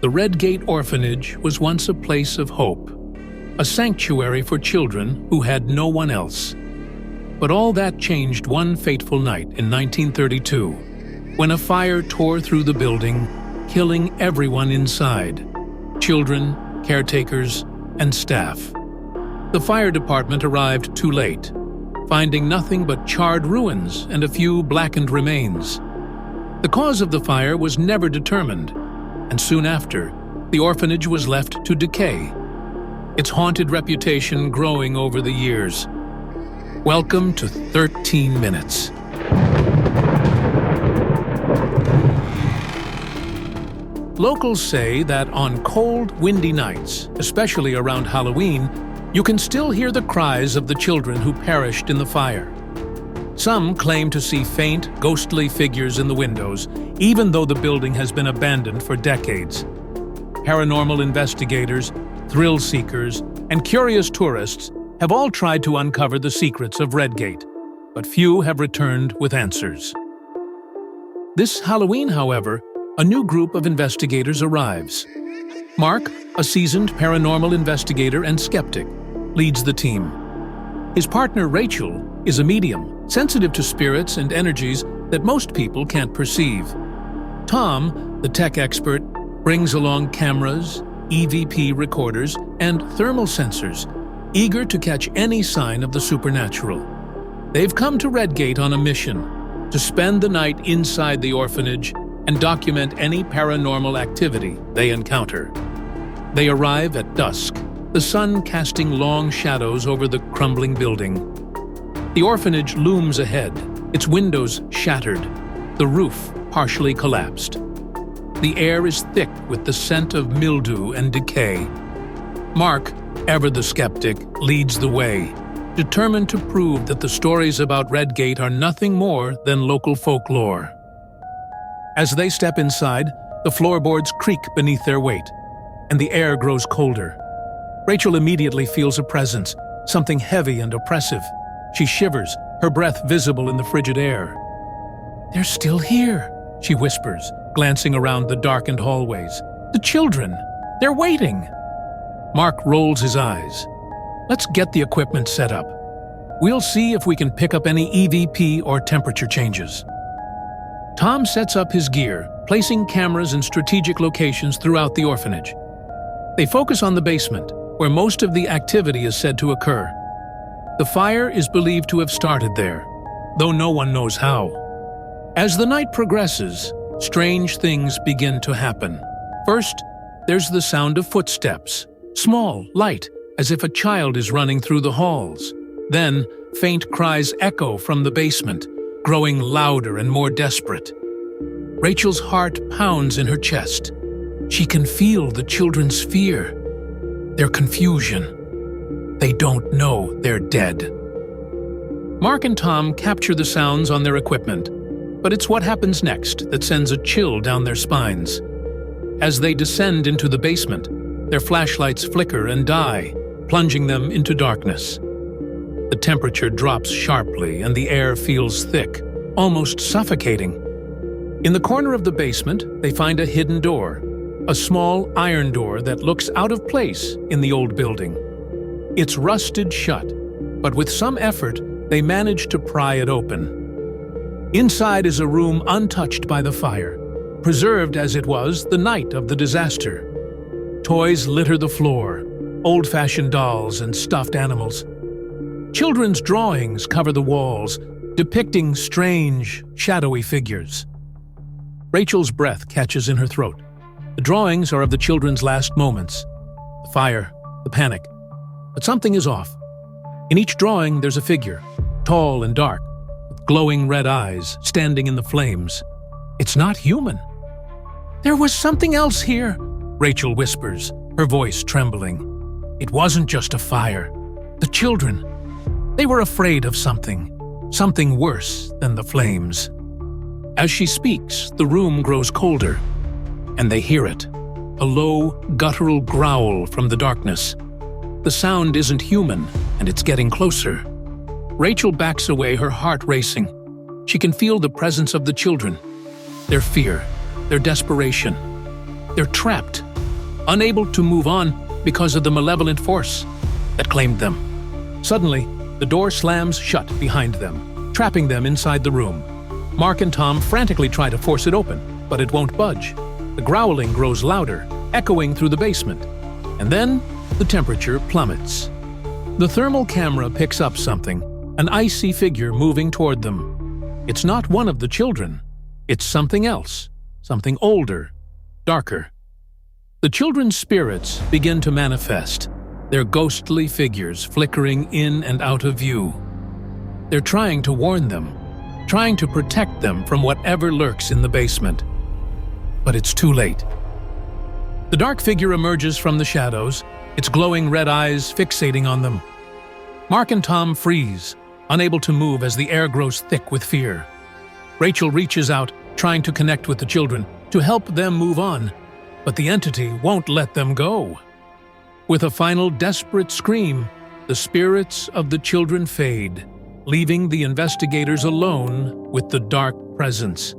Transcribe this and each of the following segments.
The Redgate Orphanage was once a place of hope, a sanctuary for children who had no one else. But all that changed one fateful night in 1932, when a fire tore through the building, killing everyone inside: children, caretakers, and staff. The fire department arrived too late, finding nothing but charred ruins and a few blackened remains. The cause of the fire was never determined, and soon after, the orphanage was left to decay, its haunted reputation growing over the years. Welcome to 13 Minutes. Locals say that on cold, windy nights, especially around Halloween, you can still hear the cries of the children who perished in the fire. Some claim to see faint, ghostly figures in the windows, even though the building has been abandoned for decades. Paranormal investigators, thrill seekers, and curious tourists have all tried to uncover the secrets of Redgate, but few have returned with answers. This Halloween, however, a new group of investigators arrives. Mark, a seasoned paranormal investigator and skeptic, leads the team. His partner Rachel is a medium, sensitive to spirits and energies that most people can't perceive. Tom, the tech expert, brings along cameras, EVP recorders, and thermal sensors, eager to catch any sign of the supernatural. They've come to Redgate on a mission: to spend the night inside the orphanage and document any paranormal activity they encounter. They arrive at dusk, the sun casting long shadows over the crumbling building. The orphanage looms ahead, its windows shattered, the roof partially collapsed. The air is thick with the scent of mildew and decay. Mark, ever the skeptic, leads the way, determined to prove that the stories about Redgate are nothing more than local folklore. As they step inside, the floorboards creak beneath their weight, and the air grows colder. Rachel immediately feels a presence, something heavy and oppressive. She shivers, her breath visible in the frigid air. "They're still here," she whispers, glancing around the darkened hallways. "The children! They're waiting!" Mark rolls his eyes. "Let's get the equipment set up. We'll see if we can pick up any EVP or temperature changes." Tom sets up his gear, placing cameras in strategic locations throughout the orphanage. They focus on the basement, where most of the activity is said to occur. The fire is believed to have started there, though no one knows how. As the night progresses, strange things begin to happen. First, there's the sound of footsteps, small, light, as if a child is running through the halls. Then, faint cries echo from the basement, growing louder and more desperate. Rachel's heart pounds in her chest. She can feel the children's fear, their confusion. They don't know they're dead. Mark and Tom capture the sounds on their equipment, but it's what happens next that sends a chill down their spines. As they descend into the basement, their flashlights flicker and die, plunging them into darkness. The temperature drops sharply and the air feels thick, almost suffocating. In the corner of the basement, they find a hidden door, a small iron door that looks out of place in the old building. It's rusted shut, but with some effort, they manage to pry it open. Inside is a room untouched by the fire, preserved as it was the night of the disaster. Toys litter the floor, old-fashioned dolls and stuffed animals. Children's drawings cover the walls, depicting strange, shadowy figures. Rachel's breath catches in her throat. The drawings are of the children's last moments. The fire, the panic. But something is off. In each drawing, there's a figure, tall and dark, with glowing red eyes, standing in the flames. It's not human. "There was something else here," Rachel whispers, her voice trembling. "It wasn't just a fire. The children, they were afraid of something worse than the flames." As she speaks, the room grows colder, and they hear it, a low, guttural growl from the darkness. The sound isn't human, and it's getting closer. Rachel backs away, her heart racing. She can feel the presence of the children, their fear, their desperation. They're trapped, unable to move on because of the malevolent force that claimed them. Suddenly, the door slams shut behind them, trapping them inside the room. Mark and Tom frantically try to force it open, but it won't budge. The growling grows louder, echoing through the basement. And then, the temperature plummets. The thermal camera picks up something, an icy figure moving toward them. It's not one of the children. It's something else, something older, darker. The children's spirits begin to manifest, their ghostly figures flickering in and out of view. They're trying to warn them, trying to protect them from whatever lurks in the basement. But it's too late. The dark figure emerges from the shadows, its glowing red eyes fixating on them. Mark and Tom freeze, unable to move as the air grows thick with fear. Rachel reaches out, trying to connect with the children, to help them move on, but the entity won't let them go. With a final desperate scream, the spirits of the children fade, leaving the investigators alone with the dark presence.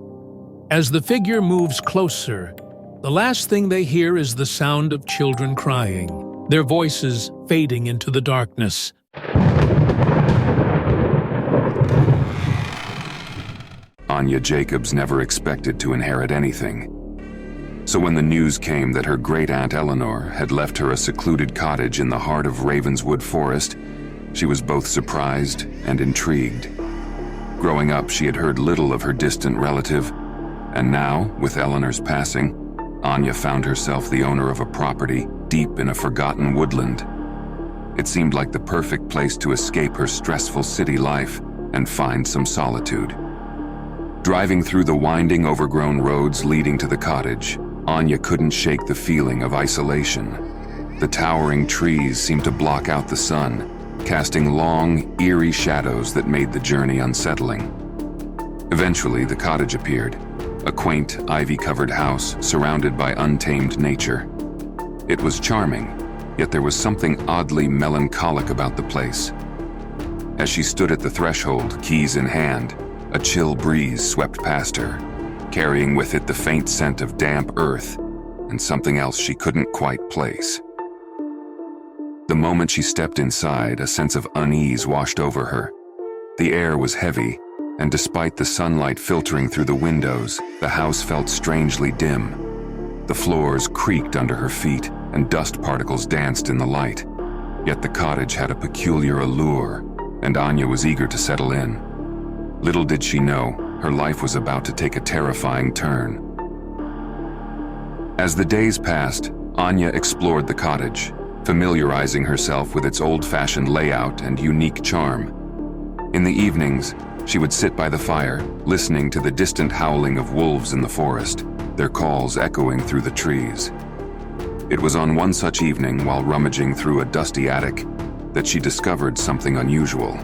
As the figure moves closer, the last thing they hear is the sound of children crying, their voices fading into the darkness. Anya Jacobs never expected to inherit anything. So when the news came that her great-aunt Eleanor had left her a secluded cottage in the heart of Ravenswood Forest, she was both surprised and intrigued. Growing up, she had heard little of her distant relative, and now, with Eleanor's passing, Anya found herself the owner of a property deep in a forgotten woodland. It seemed like the perfect place to escape her stressful city life and find some solitude. Driving through the winding, overgrown roads leading to the cottage, Anya couldn't shake the feeling of isolation. The towering trees seemed to block out the sun, casting long, eerie shadows that made the journey unsettling. Eventually, the cottage appeared, a quaint, ivy-covered house surrounded by untamed nature. It was charming, yet there was something oddly melancholic about the place. As she stood at the threshold, keys in hand, a chill breeze swept past her, carrying with it the faint scent of damp earth and something else she couldn't quite place. The moment she stepped inside, a sense of unease washed over her. The air was heavy, and despite the sunlight filtering through the windows, the house felt strangely dim. The floors creaked under her feet, and dust particles danced in the light. Yet the cottage had a peculiar allure, and Anya was eager to settle in. Little did she know, her life was about to take a terrifying turn. As the days passed, Anya explored the cottage, familiarizing herself with its old-fashioned layout and unique charm. In the evenings, she would sit by the fire, listening to the distant howling of wolves in the forest, their calls echoing through the trees. It was on one such evening, while rummaging through a dusty attic, that she discovered something unusual.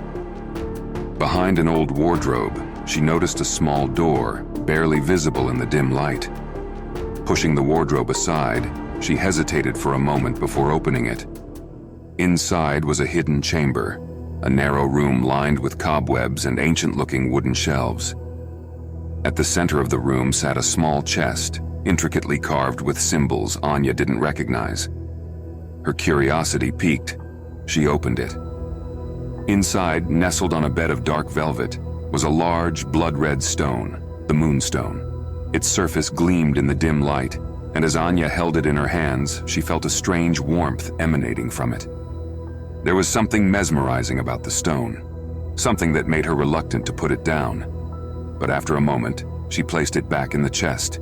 Behind an old wardrobe, she noticed a small door, barely visible in the dim light. Pushing the wardrobe aside, she hesitated for a moment before opening it. Inside was a hidden chamber, a narrow room lined with cobwebs and ancient-looking wooden shelves. At the center of the room sat a small chest, intricately carved with symbols Anya didn't recognize. Her curiosity piqued. She opened it. Inside, nestled on a bed of dark velvet, was a large, blood-red stone, the Moonstone. Its surface gleamed in the dim light, and as Anya held it in her hands, she felt a strange warmth emanating from it. There was something mesmerizing about the stone, something that made her reluctant to put it down. But after a moment, she placed it back in the chest,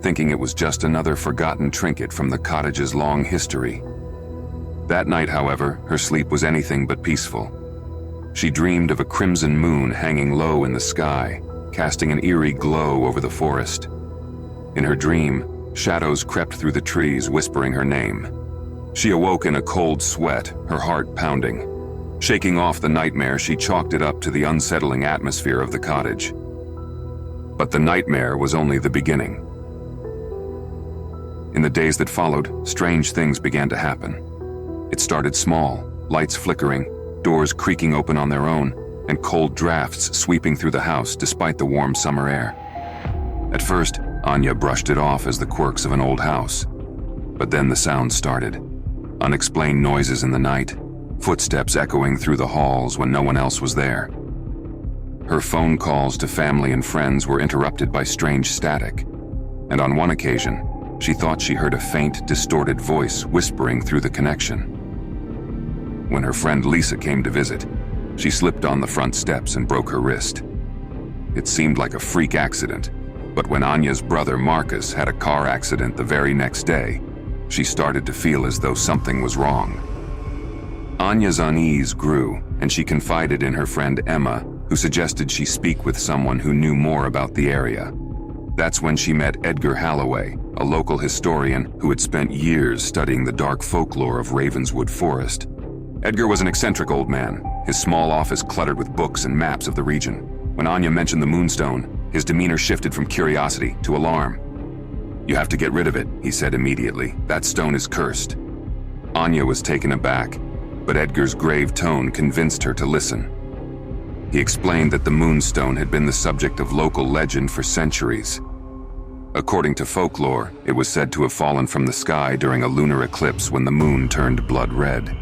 thinking it was just another forgotten trinket from the cottage's long history. That night, however, her sleep was anything but peaceful. She dreamed of a crimson moon hanging low in the sky, casting an eerie glow over the forest. In her dream, shadows crept through the trees, whispering her name. She awoke in a cold sweat, her heart pounding. Shaking off the nightmare, she chalked it up to the unsettling atmosphere of the cottage. But the nightmare was only the beginning. In the days that followed, strange things began to happen. It started small, lights flickering, doors creaking open on their own, and cold drafts sweeping through the house despite the warm summer air. At first, Anya brushed it off as the quirks of an old house. But then the sound started. Unexplained noises in the night, footsteps echoing through the halls when no one else was there. Her phone calls to family and friends were interrupted by strange static, and on one occasion, she thought she heard a faint, distorted voice whispering through the connection. When her friend Lisa came to visit, she slipped on the front steps and broke her wrist. It seemed like a freak accident, but when Anya's brother Marcus had a car accident the very next day, she started to feel as though something was wrong. Anya's unease grew, and she confided in her friend Emma, who suggested she speak with someone who knew more about the area. That's when she met Edgar Halloway, a local historian who had spent years studying the dark folklore of Ravenswood Forest. Edgar was an eccentric old man, his small office cluttered with books and maps of the region. When Anya mentioned the Moonstone, his demeanor shifted from curiosity to alarm. "You have to get rid of it," he said immediately. "That stone is cursed." Anya was taken aback, but Edgar's grave tone convinced her to listen. He explained that the Moonstone had been the subject of local legend for centuries. According to folklore, it was said to have fallen from the sky during a lunar eclipse when the moon turned blood red.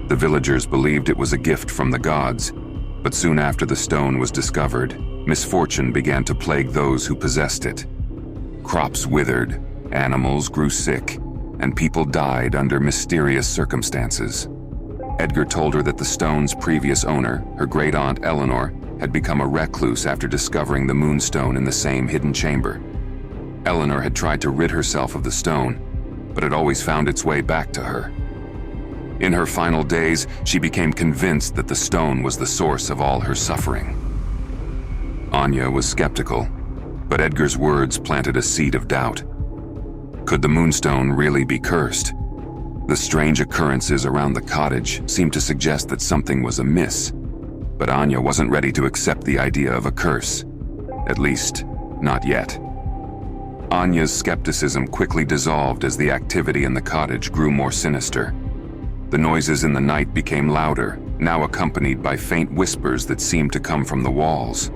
The villagers believed it was a gift from the gods, but soon after the stone was discovered, misfortune began to plague those who possessed it. Crops withered, animals grew sick, and people died under mysterious circumstances. Edgar told her that the stone's previous owner, her great-aunt Eleanor, had become a recluse after discovering the Moonstone in the same hidden chamber. Eleanor had tried to rid herself of the stone, but it always found its way back to her. In her final days, she became convinced that the stone was the source of all her suffering. Anya was skeptical, but Edgar's words planted a seed of doubt. Could the Moonstone really be cursed? The strange occurrences around the cottage seemed to suggest that something was amiss, but Anya wasn't ready to accept the idea of a curse. At least, not yet. Anya's skepticism quickly dissolved as the activity in the cottage grew more sinister. The noises in the night became louder, now accompanied by faint whispers that seemed to come from the walls.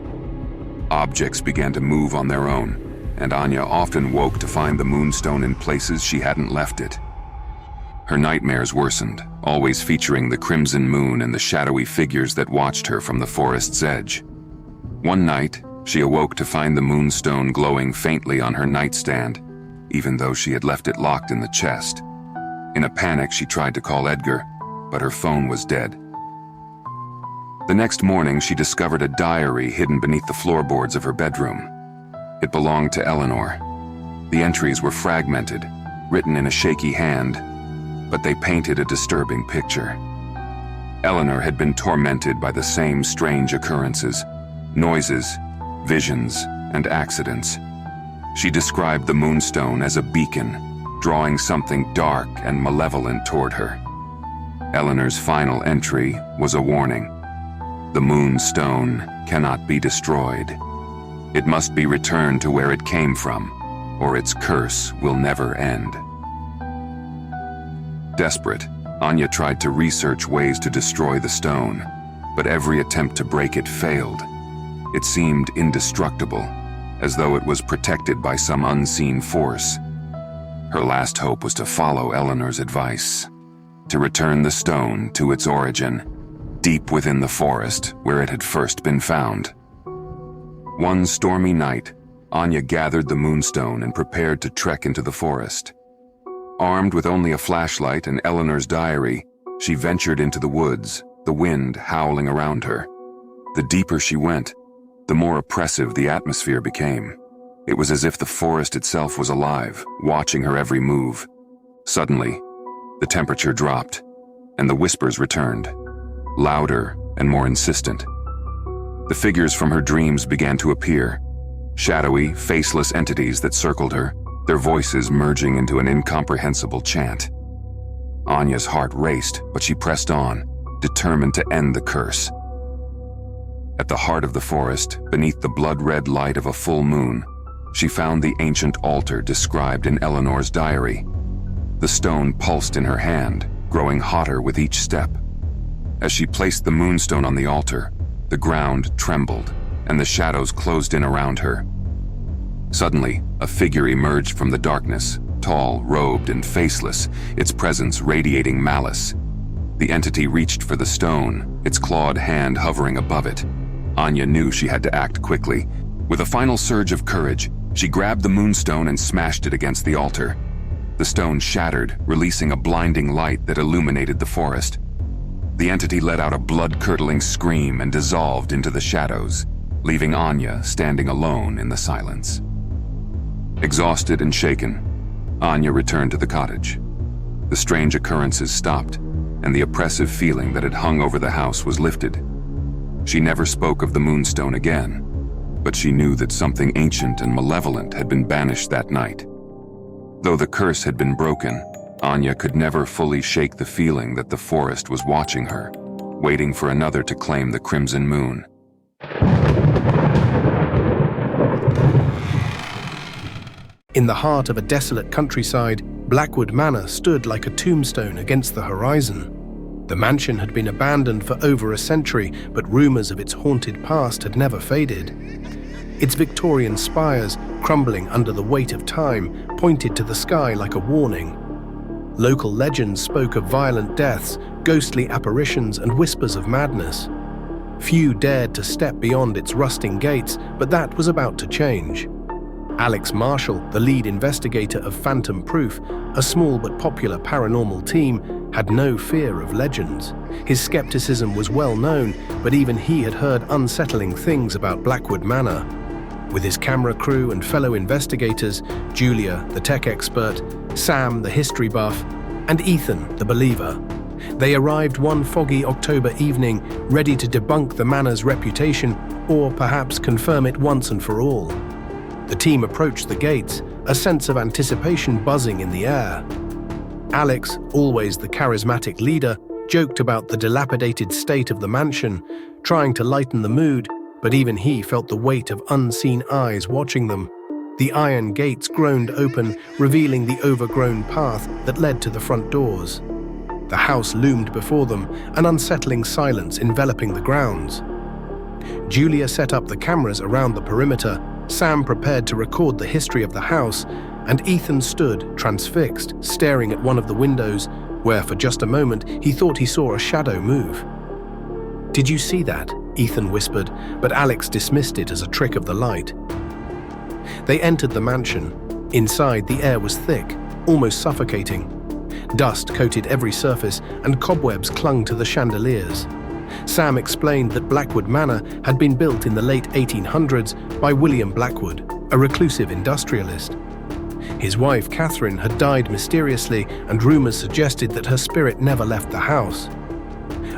Objects began to move on their own, and Anya often woke to find the Moonstone in places she hadn't left it. Her nightmares worsened, always featuring the crimson moon and the shadowy figures that watched her from the forest's edge. One night, she awoke to find the Moonstone glowing faintly on her nightstand, even though she had left it locked in the chest. In a panic, she tried to call Edgar, but her phone was dead. The next morning, she discovered a diary hidden beneath the floorboards of her bedroom. It belonged to Eleanor. The entries were fragmented, written in a shaky hand, but they painted a disturbing picture. Eleanor had been tormented by the same strange occurrences, noises, visions, and accidents. She described the Moonstone as a beacon, drawing something dark and malevolent toward her. Eleanor's final entry was a warning. The Moonstone cannot be destroyed. It must be returned to where it came from, or its curse will never end. Desperate, Anya tried to research ways to destroy the stone, but every attempt to break it failed. It seemed indestructible, as though it was protected by some unseen force. Her last hope was to follow Eleanor's advice, to return the stone to its origin, deep within the forest where it had first been found. One stormy night, Anya gathered the Moonstone and prepared to trek into the forest. Armed with only a flashlight and Eleanor's diary, she ventured into the woods, the wind howling around her. The deeper she went, the more oppressive the atmosphere became. It was as if the forest itself was alive, watching her every move. Suddenly, the temperature dropped, and the whispers returned, louder and more insistent. The figures from her dreams began to appear, shadowy, faceless entities that circled her, their voices merging into an incomprehensible chant. Anya's heart raced, but she pressed on, determined to end the curse. At the heart of the forest, beneath the blood-red light of a full moon, she found the ancient altar described in Eleanor's diary. The stone pulsed in her hand, growing hotter with each step. As she placed the Moonstone on the altar, the ground trembled, and the shadows closed in around her. Suddenly, a figure emerged from the darkness, tall, robed, and faceless, its presence radiating malice. The entity reached for the stone, its clawed hand hovering above it. Anya knew she had to act quickly. With a final surge of courage, she grabbed the moonstone and smashed it against the altar. The stone shattered, releasing a blinding light that illuminated the forest. The entity let out a blood-curdling scream and dissolved into the shadows, leaving Anya standing alone in the silence. Exhausted and shaken, Anya returned to the cottage. The strange occurrences stopped, and the oppressive feeling that had hung over the house was lifted. She never spoke of the moonstone again, but she knew that something ancient and malevolent had been banished that night. Though the curse had been broken, Anya could never fully shake the feeling that the forest was watching her, waiting for another to claim the crimson moon. In the heart of a desolate countryside, Blackwood Manor stood like a tombstone against the horizon. The mansion had been abandoned for over a century, but rumors of its haunted past had never faded. Its Victorian spires, crumbling under the weight of time, pointed to the sky like a warning. Local legends spoke of violent deaths, ghostly apparitions, and whispers of madness. Few dared to step beyond its rusting gates, but that was about to change. Alex Marshall, the lead investigator of Phantom Proof, a small but popular paranormal team, had no fear of legends. His skepticism was well known, but even he had heard unsettling things about Blackwood Manor. With his camera crew and fellow investigators, Julia, the tech expert, Sam, the history buff, and Ethan, the believer, they arrived one foggy October evening, ready to debunk the manor's reputation, or perhaps confirm it once and for all. The team approached the gates, a sense of anticipation buzzing in the air. Alex, always the charismatic leader, joked about the dilapidated state of the mansion, trying to lighten the mood, but even he felt the weight of unseen eyes watching them. The iron gates groaned open, revealing the overgrown path that led to the front doors. The house loomed before them, an unsettling silence enveloping the grounds. Julia set up the cameras around the perimeter, Sam prepared to record the history of the house, and Ethan stood, transfixed, staring at one of the windows, where for just a moment he thought he saw a shadow move. "Did you see that?" Ethan whispered, but Alex dismissed it as a trick of the light. They entered the mansion. Inside, the air was thick, almost suffocating. Dust coated every surface, and cobwebs clung to the chandeliers. Sam explained that Blackwood Manor had been built in the late 1800s by William Blackwood, a reclusive industrialist. His wife, Catherine, had died mysteriously, and rumors suggested that her spirit never left the house.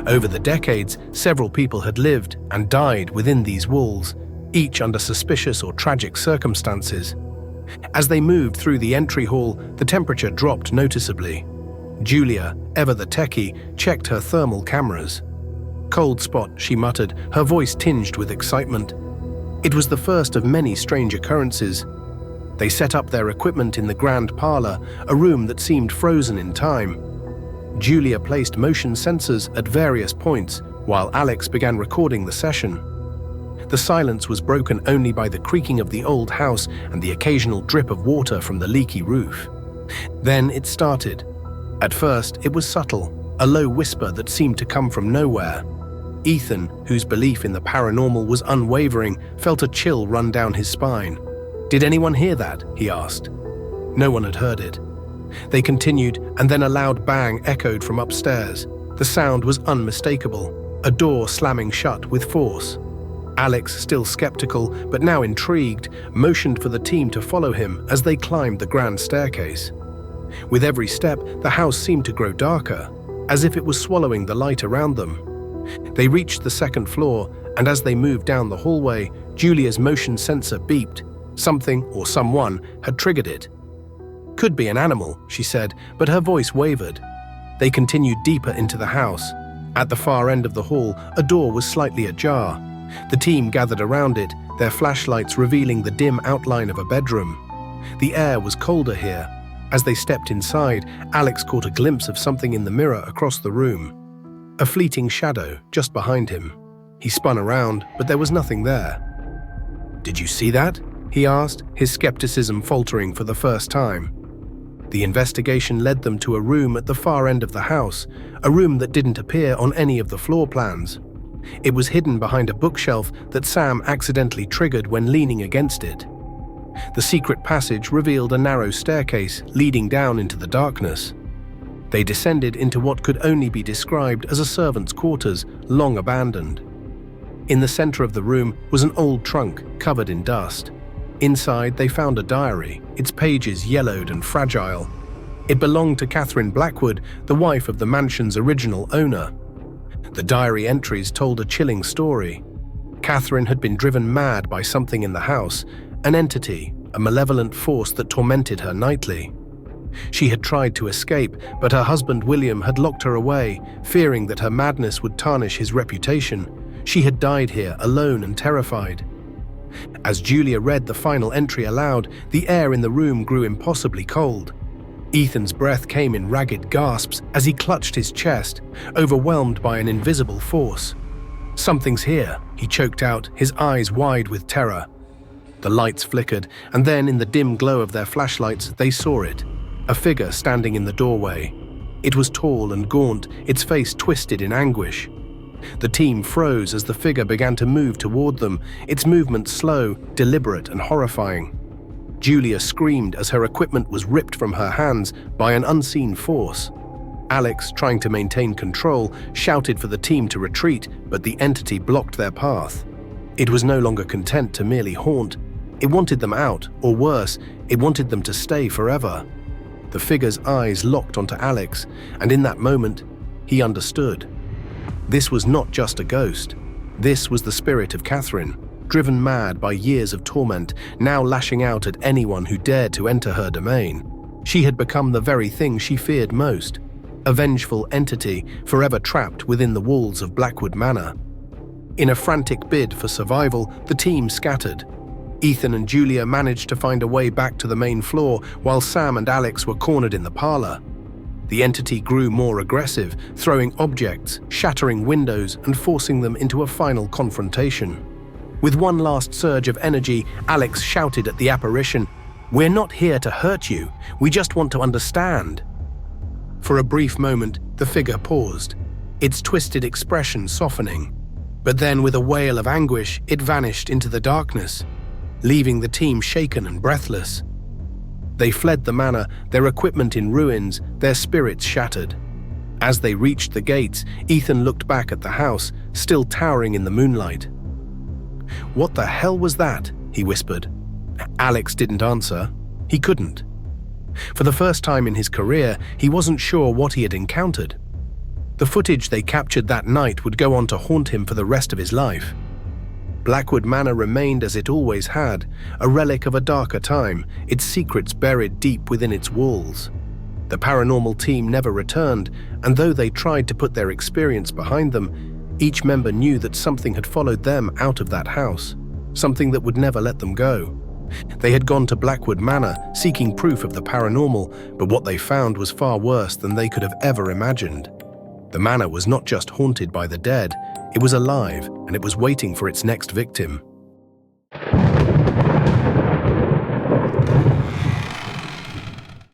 Over the decades, several people had lived and died within these walls, each under suspicious or tragic circumstances. As they moved through the entry hall, the temperature dropped noticeably. Julia, ever the techie, checked her thermal cameras. "Cold spot," she muttered, her voice tinged with excitement. It was the first of many strange occurrences. They set up their equipment in the grand parlor, a room that seemed frozen in time. Julia placed motion sensors at various points, while Alex began recording the session. The silence was broken only by the creaking of the old house and the occasional drip of water from the leaky roof. Then it started. At first, it was subtle, a low whisper that seemed to come from nowhere. Ethan, whose belief in the paranormal was unwavering, felt a chill run down his spine. "Did anyone hear that?" he asked. No one had heard it. They continued, and then a loud bang echoed from upstairs. The sound was unmistakable, a door slamming shut with force. Alex, still skeptical but now intrigued, motioned for the team to follow him as they climbed the grand staircase. With every step, the house seemed to grow darker, as if it was swallowing the light around them. They reached the second floor, and as they moved down the hallway, Julia's motion sensor beeped. Something or someone had triggered it. "Could be an animal," she said, but her voice wavered. They continued deeper into the house. At the far end of the hall, a door was slightly ajar. The team gathered around it, their flashlights revealing the dim outline of a bedroom. The air was colder here. As they stepped inside, Alex caught a glimpse of something in the mirror across the room. A fleeting shadow just behind him. He spun around, but there was nothing there. "Did you see that?" he asked, his skepticism faltering for the first time. The investigation led them to a room at the far end of the house, a room that didn't appear on any of the floor plans. It was hidden behind a bookshelf that Sam accidentally triggered when leaning against it. The secret passage revealed a narrow staircase leading down into the darkness. They descended into what could only be described as a servant's quarters, long abandoned. In the center of the room was an old trunk covered in dust. Inside, they found a diary, its pages yellowed and fragile. It belonged to Catherine Blackwood, the wife of the mansion's original owner. The diary entries told a chilling story. Catherine had been driven mad by something in the house, an entity, a malevolent force that tormented her nightly. She had tried to escape, but her husband William had locked her away, fearing that her madness would tarnish his reputation. She had died here, alone and terrified. As Julia read the final entry aloud, the air in the room grew impossibly cold. Ethan's breath came in ragged gasps as he clutched his chest, overwhelmed by an invisible force. "Something's here," he choked out, his eyes wide with terror. The lights flickered, and then in the dim glow of their flashlights, they saw it. A figure standing in the doorway. It was tall and gaunt, its face twisted in anguish. The team froze as the figure began to move toward them, its movement slow, deliberate, and horrifying. Julia screamed as her equipment was ripped from her hands by an unseen force. Alex, trying to maintain control, shouted for the team to retreat, but the entity blocked their path. It was no longer content to merely haunt. It wanted them out, or worse, it wanted them to stay forever. The figure's eyes locked onto Alex, and in that moment, he understood. This was not just a ghost. This was the spirit of Catherine, driven mad by years of torment, now lashing out at anyone who dared to enter her domain. She had become the very thing she feared most, a vengeful entity forever trapped within the walls of Blackwood Manor. In a frantic bid for survival, the team scattered. Ethan and Julia managed to find a way back to the main floor, while Sam and Alex were cornered in the parlor. The entity grew more aggressive, throwing objects, shattering windows, and forcing them into a final confrontation. With one last surge of energy, Alex shouted at the apparition, "We're not here to hurt you, we just want to understand." For a brief moment, the figure paused, its twisted expression softening. But then, with a wail of anguish, it vanished into the darkness, leaving the team shaken and breathless. They fled the manor, their equipment in ruins, their spirits shattered. As they reached the gates, Ethan looked back at the house, still towering in the moonlight. "What the hell was that?" he whispered. Alex didn't answer. He couldn't. For the first time in his career, he wasn't sure what he had encountered. The footage they captured that night would go on to haunt him for the rest of his life. Blackwood Manor remained as it always had, a relic of a darker time, its secrets buried deep within its walls. The paranormal team never returned, and though they tried to put their experience behind them, each member knew that something had followed them out of that house, something that would never let them go. They had gone to Blackwood Manor, seeking proof of the paranormal, but what they found was far worse than they could have ever imagined. The manor was not just haunted by the dead, it was alive, and it was waiting for its next victim.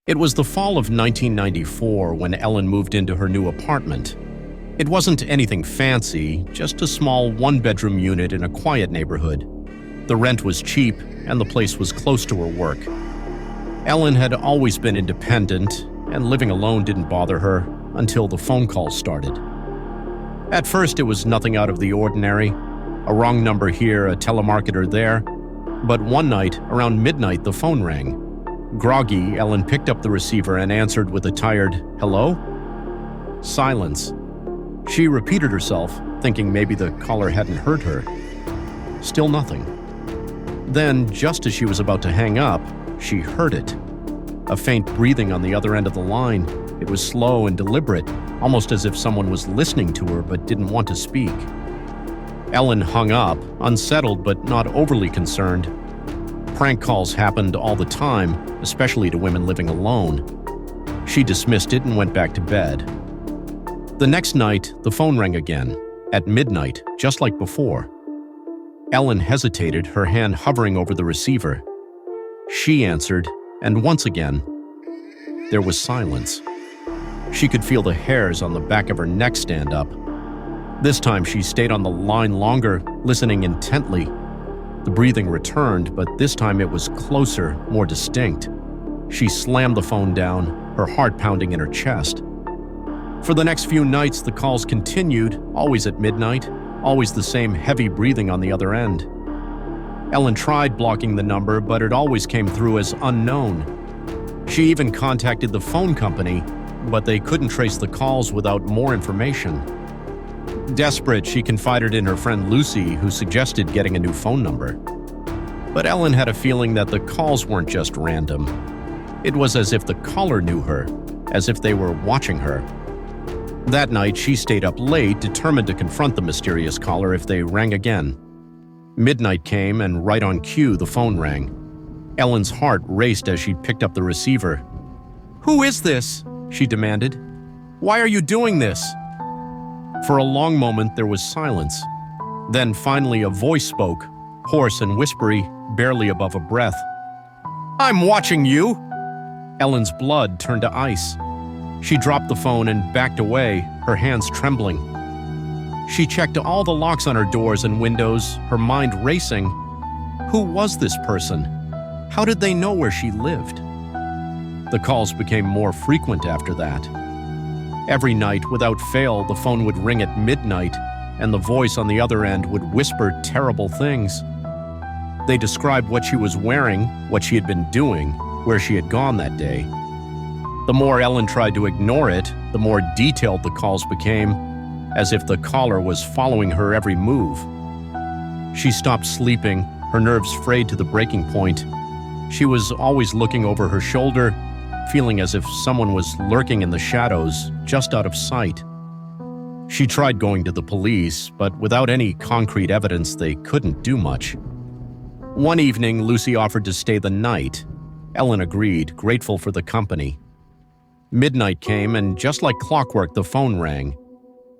It was the fall of 1994 when Ellen moved into her new apartment. It wasn't anything fancy, just a small one-bedroom unit in a quiet neighborhood. The rent was cheap, and the place was close to her work. Ellen had always been independent, and living alone didn't bother her until the phone calls started. At first, it was nothing out of the ordinary. A wrong number here, a telemarketer there. But one night, around midnight, the phone rang. Groggy, Ellen picked up the receiver and answered with a tired, "Hello?" Silence. She repeated herself, thinking maybe the caller hadn't heard her. Still nothing. Then, just as she was about to hang up, she heard it. A faint breathing on the other end of the line. It was slow and deliberate, almost as if someone was listening to her but didn't want to speak. Ellen hung up, unsettled but not overly concerned. Prank calls happened all the time, especially to women living alone. She dismissed it and went back to bed. The next night, the phone rang again, at midnight, just like before. Ellen hesitated, her hand hovering over the receiver. She answered, and once again, there was silence. She could feel the hairs on the back of her neck stand up. This time she stayed on the line longer, listening intently. The breathing returned, but this time it was closer, more distinct. She slammed the phone down, her heart pounding in her chest. For the next few nights, the calls continued, always at midnight, always the same heavy breathing on the other end. Ellen tried blocking the number, but it always came through as unknown. She even contacted the phone company, but they couldn't trace the calls without more information. Desperate, she confided in her friend Lucy, who suggested getting a new phone number. But Ellen had a feeling that the calls weren't just random. It was as if the caller knew her, as if they were watching her. That night, she stayed up late, determined to confront the mysterious caller if they rang again. Midnight came, and right on cue, the phone rang. Ellen's heart raced as she picked up the receiver. "Who is this?" she demanded. "Why are you doing this?" For a long moment, there was silence. Then finally a voice spoke, hoarse and whispery, barely above a breath. "I'm watching you!" Ellen's blood turned to ice. She dropped the phone and backed away, her hands trembling. She checked all the locks on her doors and windows, her mind racing. Who was this person? How did they know where she lived? The calls became more frequent after that. Every night, without fail, the phone would ring at midnight, and the voice on the other end would whisper terrible things. They described what she was wearing, what she had been doing, where she had gone that day. The more Ellen tried to ignore it, the more detailed the calls became, as if the caller was following her every move. She stopped sleeping, her nerves frayed to the breaking point. She was always looking over her shoulder, feeling as if someone was lurking in the shadows, just out of sight. She tried going to the police, but without any concrete evidence, they couldn't do much. One evening, Lucy offered to stay the night. Ellen agreed, grateful for the company. Midnight came, and just like clockwork, the phone rang.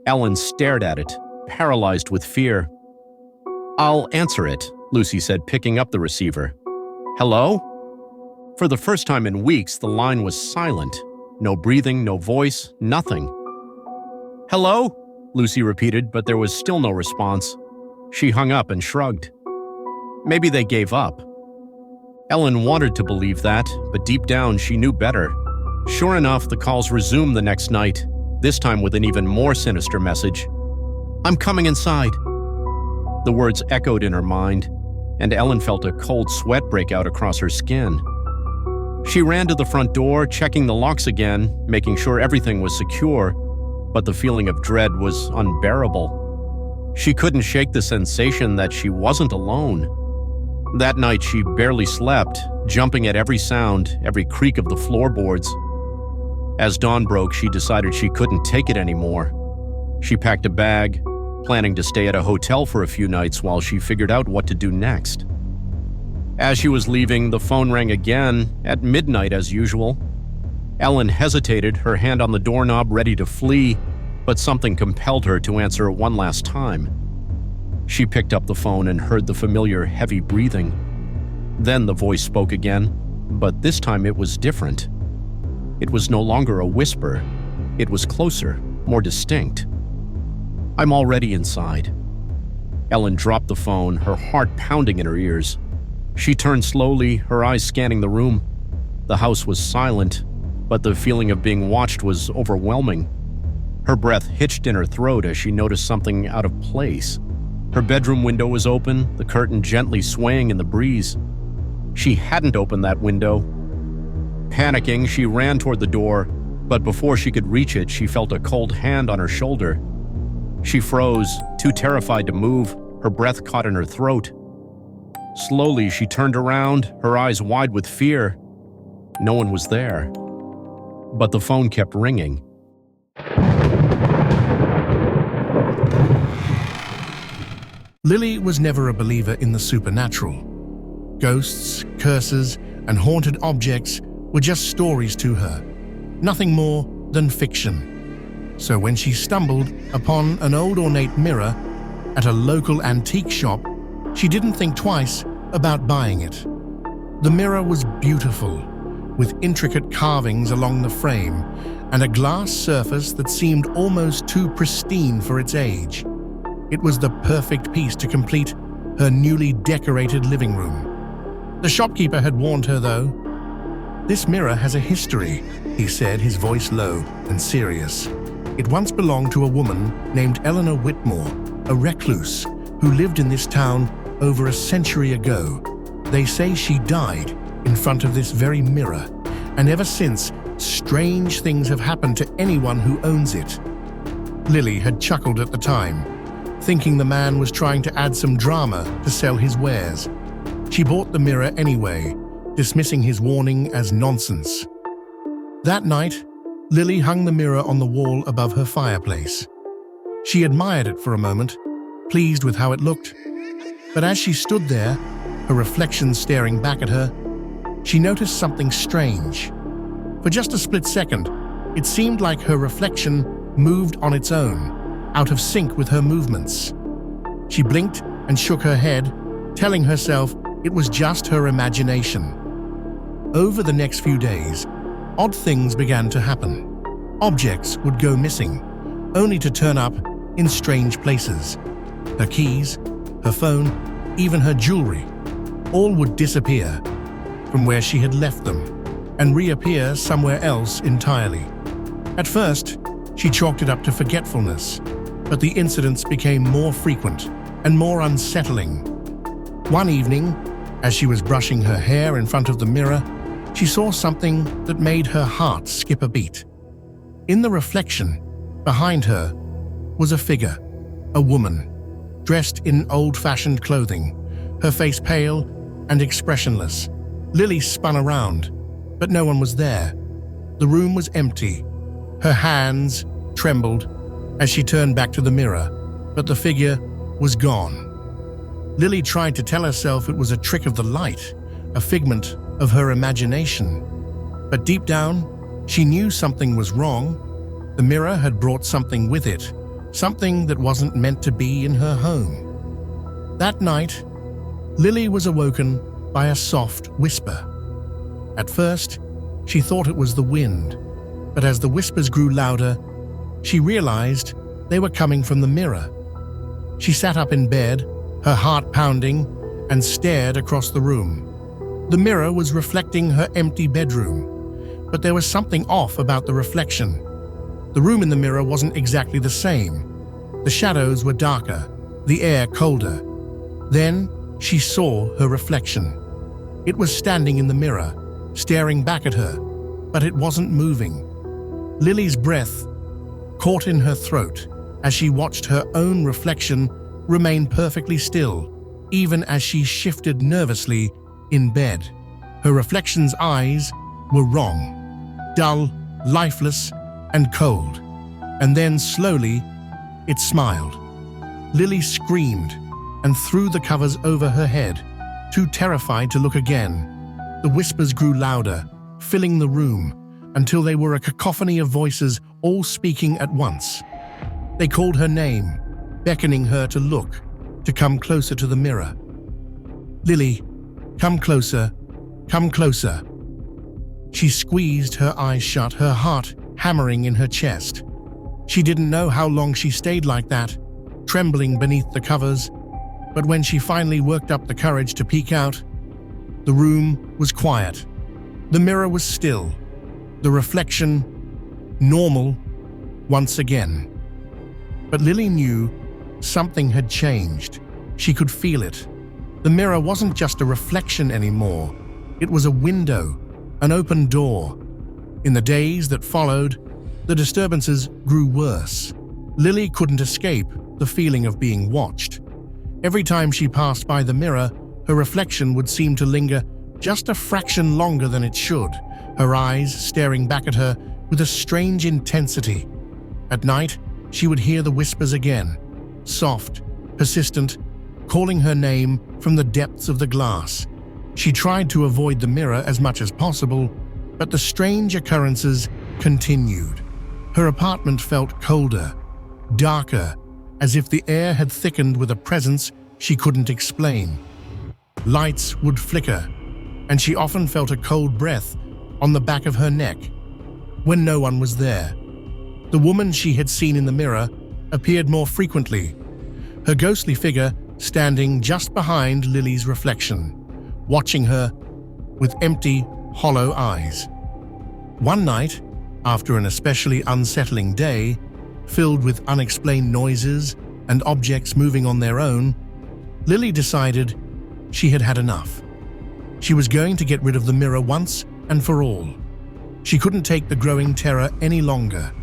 Ellen stared at it, paralyzed with fear. "I'll answer it," Lucy said, picking up the receiver. "Hello?" For the first time in weeks, the line was silent. No breathing, no voice, nothing. "Hello?" Lucy repeated, but there was still no response. She hung up and shrugged. Maybe they gave up. Ellen wanted to believe that, but deep down she knew better. Sure enough, the calls resumed the next night, this time with an even more sinister message. "I'm coming inside." The words echoed in her mind, and Ellen felt a cold sweat break out across her skin. She ran to the front door, checking the locks again, making sure everything was secure, but the feeling of dread was unbearable. She couldn't shake the sensation that she wasn't alone. That night she barely slept, jumping at every sound, every creak of the floorboards. As dawn broke, she decided she couldn't take it anymore. She packed a bag, planning to stay at a hotel for a few nights while she figured out what to do next. As she was leaving, the phone rang again, at midnight as usual. Ellen hesitated, her hand on the doorknob ready to flee, but something compelled her to answer one last time. She picked up the phone and heard the familiar heavy breathing. Then the voice spoke again, but this time it was different. It was no longer a whisper. It was closer, more distinct. "I'm already inside." Ellen dropped the phone, her heart pounding in her ears. She turned slowly, her eyes scanning the room. The house was silent, but the feeling of being watched was overwhelming. Her breath hitched in her throat as she noticed something out of place. Her bedroom window was open, the curtain gently swaying in the breeze. She hadn't opened that window. Panicking, she ran toward the door, but before she could reach it, she felt a cold hand on her shoulder. She froze, too terrified to move, her breath caught in her throat. Slowly, she turned around, her eyes wide with fear. No one was there. But the phone kept ringing. Lily was never a believer in the supernatural. Ghosts, curses, and haunted objects were just stories to her, nothing more than fiction. So when she stumbled upon an old ornate mirror at a local antique shop, she didn't think twice about buying it. The mirror was beautiful, with intricate carvings along the frame and a glass surface that seemed almost too pristine for its age. It was the perfect piece to complete her newly decorated living room. The shopkeeper had warned her, though. "This mirror has a history," he said, his voice low and serious. "It once belonged to a woman named Eleanor Whitmore, a recluse who lived in this town over a century ago. They say she died in front of this very mirror, and ever since, strange things have happened to anyone who owns it." Lily had chuckled at the time, thinking the man was trying to add some drama to sell his wares. She bought the mirror anyway, dismissing his warning as nonsense. That night, Lily hung the mirror on the wall above her fireplace. She admired it for a moment, pleased with how it looked. But as she stood there, her reflection staring back at her, she noticed something strange. For just a split second, it seemed like her reflection moved on its own, out of sync with her movements. She blinked and shook her head, telling herself it was just her imagination. Over the next few days, odd things began to happen. Objects would go missing, only to turn up in strange places. Her keys, her phone, even her jewelry, all would disappear from where she had left them and reappear somewhere else entirely. At first, she chalked it up to forgetfulness, but the incidents became more frequent and more unsettling. One evening, as she was brushing her hair in front of the mirror, she saw something that made her heart skip a beat. In the reflection, behind her, was a figure, a woman, dressed in old-fashioned clothing, her face pale and expressionless. Lily spun around, but no one was there. The room was empty. Her hands trembled as she turned back to the mirror, but the figure was gone. Lily tried to tell herself it was a trick of the light, a figment of her imagination. But deep down, she knew something was wrong. The mirror had brought something with it, something that wasn't meant to be in her home. That night, Lily was awoken by a soft whisper. At first, she thought it was the wind, but as the whispers grew louder, she realized they were coming from the mirror. She sat up in bed, her heart pounding, and stared across the room. The mirror was reflecting her empty bedroom, but there was something off about the reflection. The room in the mirror wasn't exactly the same. The shadows were darker, the air colder. Then she saw her reflection. It was standing in the mirror, staring back at her, but it wasn't moving. Lily's breath caught in her throat as she watched her own reflection remain perfectly still, even as she shifted nervously in bed. Her reflection's eyes were wrong, dull, lifeless, and cold. And then slowly, it smiled. Lily screamed and threw the covers over her head, too terrified to look again. The whispers grew louder, filling the room, until they were a cacophony of voices all speaking at once. They called her name, beckoning her to look, to come closer to the mirror. "Lily, come closer, come closer." She squeezed her eyes shut, her heart hammering in her chest. She didn't know how long she stayed like that, trembling beneath the covers, but when she finally worked up the courage to peek out, the room was quiet. The mirror was still, the reflection normal once again. But Lily knew something had changed. She could feel it. The mirror wasn't just a reflection anymore. It was a window, an open door. In the days that followed, the disturbances grew worse. Lily couldn't escape the feeling of being watched. Every time she passed by the mirror, her reflection would seem to linger just a fraction longer than it should, her eyes staring back at her with a strange intensity. At night, she would hear the whispers again, soft, persistent, calling her name from the depths of the glass. She tried to avoid the mirror as much as possible, but the strange occurrences continued. Her apartment felt colder, darker, as if the air had thickened with a presence she couldn't explain. Lights would flicker, and she often felt a cold breath on the back of her neck when no one was there. The woman she had seen in the mirror appeared more frequently, her ghostly figure standing just behind Lily's reflection, watching her with empty, hollow eyes. One night, after an especially unsettling day, filled with unexplained noises and objects moving on their own, Lily decided she had had enough. She was going to get rid of the mirror once and for all. She couldn't take the growing terror any longer.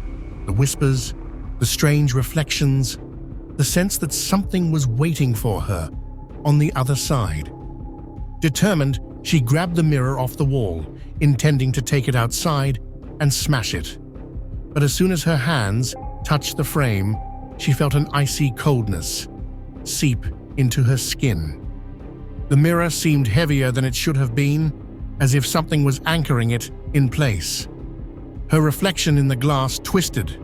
The whispers, the strange reflections, the sense that something was waiting for her on the other side. Determined, she grabbed the mirror off the wall, intending to take it outside and smash it. But as soon as her hands touched the frame, she felt an icy coldness seep into her skin. The mirror seemed heavier than it should have been, as if something was anchoring it in place. Her reflection in the glass twisted,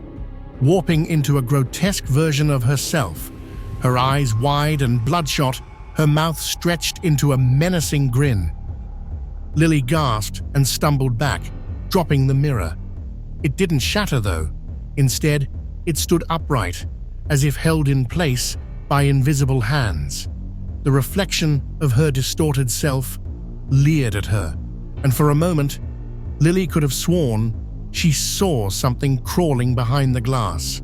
warping into a grotesque version of herself, her eyes wide and bloodshot, her mouth stretched into a menacing grin. Lily gasped and stumbled back, dropping the mirror. It didn't shatter, though. Instead, it stood upright, as if held in place by invisible hands. The reflection of her distorted self leered at her, and for a moment, Lily could have sworn she saw something crawling behind the glass,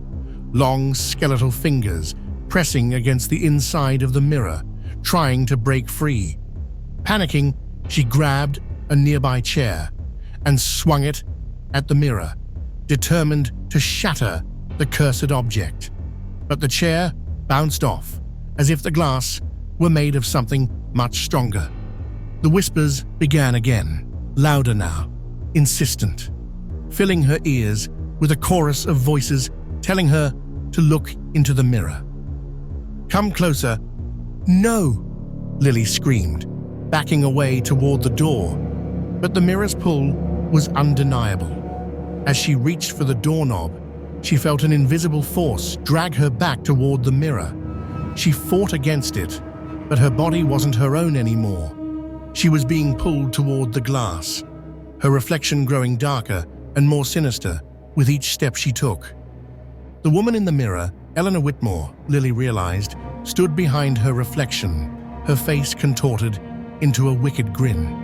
long skeletal fingers pressing against the inside of the mirror, trying to break free. Panicking, she grabbed a nearby chair and swung it at the mirror, determined to shatter the cursed object. But the chair bounced off, as if the glass were made of something much stronger. The whispers began again, louder now, insistent, filling her ears with a chorus of voices telling her to look into the mirror. "Come closer." "No!" Lily screamed, backing away toward the door. But the mirror's pull was undeniable. As she reached for the doorknob, she felt an invisible force drag her back toward the mirror. She fought against it, but her body wasn't her own anymore. She was being pulled toward the glass, her reflection growing darker and more sinister with each step she took. The woman in the mirror, Eleanor Whitmore, Lily realized, stood behind her reflection, her face contorted into a wicked grin.